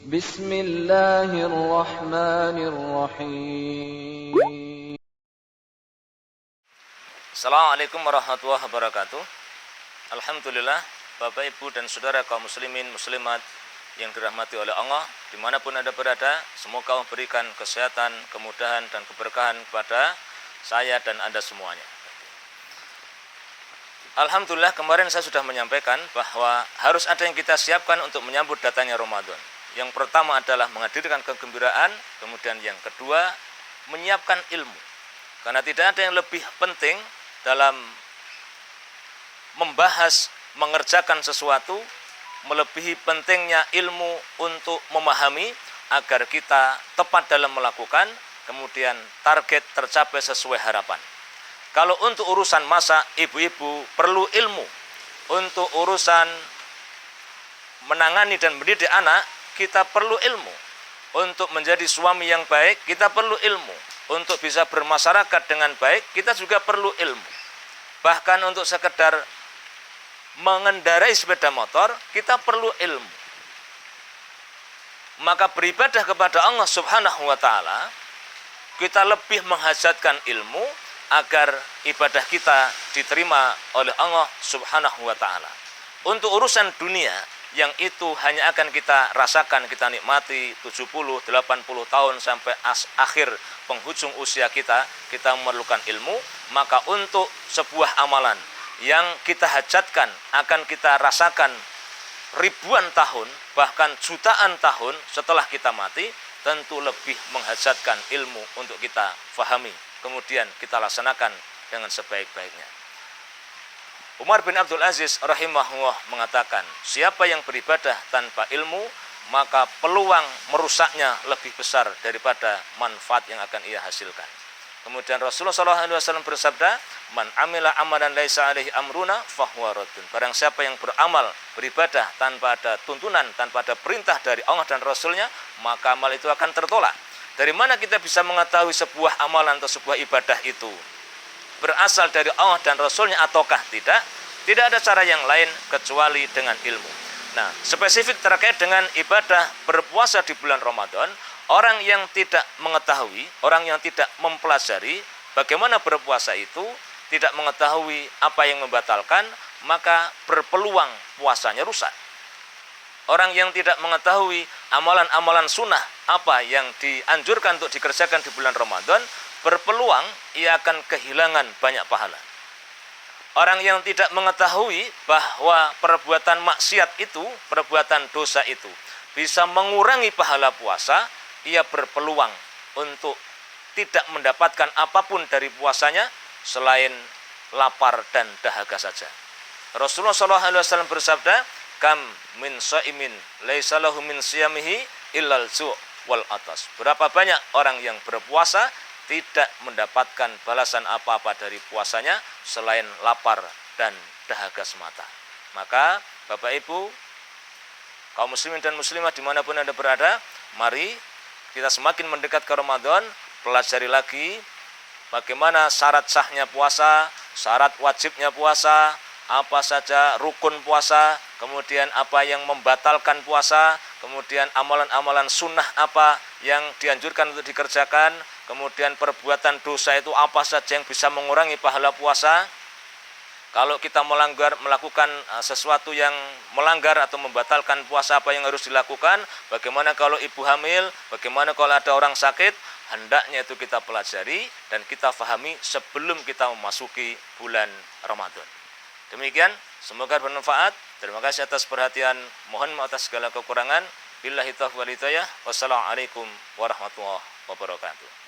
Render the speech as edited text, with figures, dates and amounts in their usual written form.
Bismillahirrahmanirrahim. Assalamualaikum warahmatullahi wabarakatuh. Alhamdulillah, Bapak, Ibu, dan Saudara kaum muslimin, muslimat yang dirahmati oleh Allah, dimanapun Anda berada, semoga Allah berikan kesehatan, kemudahan, dan keberkahan kepada saya dan Anda semuanya. Alhamdulillah, kemarin saya sudah menyampaikan bahwa harus ada yang kita siapkan untuk menyambut datangnya Ramadan. Yang pertama adalah menghadirkan kegembiraan, kemudian yang kedua, menyiapkan ilmu. Karena tidak ada yang lebih penting dalam membahas, mengerjakan sesuatu, melebihi pentingnya ilmu untuk memahami agar kita tepat dalam melakukan, kemudian target tercapai sesuai harapan. Kalau untuk urusan masak, ibu-ibu perlu ilmu. Untuk urusan menangani dan mendidik anak, kita perlu ilmu. Untuk menjadi suami yang baik, kita perlu ilmu. Untuk bisa bermasyarakat dengan baik, kita juga perlu ilmu. Bahkan untuk sekedar mengendarai sepeda motor, kita perlu ilmu. Maka beribadah kepada Allah Subhanahu wa Ta'ala, kita lebih menghajatkan ilmu agar ibadah kita diterima oleh Allah Subhanahu wa Ta'ala. Untuk urusan dunia, yang itu hanya akan kita rasakan, kita nikmati 70, 80 tahun sampai akhir penghujung usia kita memerlukan ilmu. Maka untuk sebuah amalan yang kita hajatkan, akan kita rasakan ribuan tahun, bahkan jutaan tahun setelah kita mati, tentu lebih menghajatkan ilmu untuk kita fahami, kemudian kita laksanakan dengan sebaik-baiknya. Umar bin Abdul Aziz rahimahullah mengatakan, siapa yang beribadah tanpa ilmu, maka peluang merusaknya lebih besar daripada manfaat yang akan ia hasilkan. Kemudian Rasulullah SAW bersabda, man amila amalan laisa alaihi amruna fahuwa raddun. Barang siapa yang beramal, beribadah tanpa ada tuntunan, tanpa ada perintah dari Allah dan Rasulnya, maka amal itu akan tertolak. Dari mana kita bisa mengetahui sebuah amalan atau sebuah ibadah itu berasal dari Allah dan Rasulnya ataukah tidak? Tidak ada cara yang lain kecuali dengan ilmu. Nah, spesifik terkait dengan ibadah berpuasa di bulan Ramadan, orang yang tidak mengetahui, orang yang tidak mempelajari bagaimana berpuasa itu, tidak mengetahui apa yang membatalkan, maka berpeluang puasanya rusak. Orang yang tidak mengetahui amalan-amalan sunnah apa yang dianjurkan untuk dikerjakan di bulan Ramadan, berpeluang ia akan kehilangan banyak pahala. Orang yang tidak mengetahui bahwa perbuatan maksiat itu, perbuatan dosa itu bisa mengurangi pahala puasa, ia berpeluang untuk tidak mendapatkan apapun dari puasanya selain lapar dan dahaga saja. Rasulullah SAW bersabda, kam min shaimin laisa lahu min siyamihi illal ju' wal atas. Berapa banyak orang yang berpuasa tidak mendapatkan balasan apa-apa dari puasanya selain lapar dan dahaga semata. Maka Bapak Ibu, kaum muslimin dan muslimah dimanapun Anda berada, mari kita semakin mendekat ke Ramadan, pelajari lagi bagaimana syarat sahnya puasa, syarat wajibnya puasa, apa saja rukun puasa, kemudian apa yang membatalkan puasa, kemudian amalan-amalan sunnah apa yang dianjurkan untuk dikerjakan, kemudian perbuatan dosa itu apa saja yang bisa mengurangi pahala puasa. Kalau kita melakukan sesuatu yang melanggar atau membatalkan puasa, apa yang harus dilakukan, bagaimana kalau ibu hamil, bagaimana kalau ada orang sakit, hendaknya itu kita pelajari dan kita fahami sebelum kita memasuki bulan Ramadan. Demikian, semoga bermanfaat. Terima kasih atas perhatian. Mohon maaf atas segala kekurangan. Billahi taufiq wal hidayah. Wassalamualaikum warahmatullahi wabarakatuh.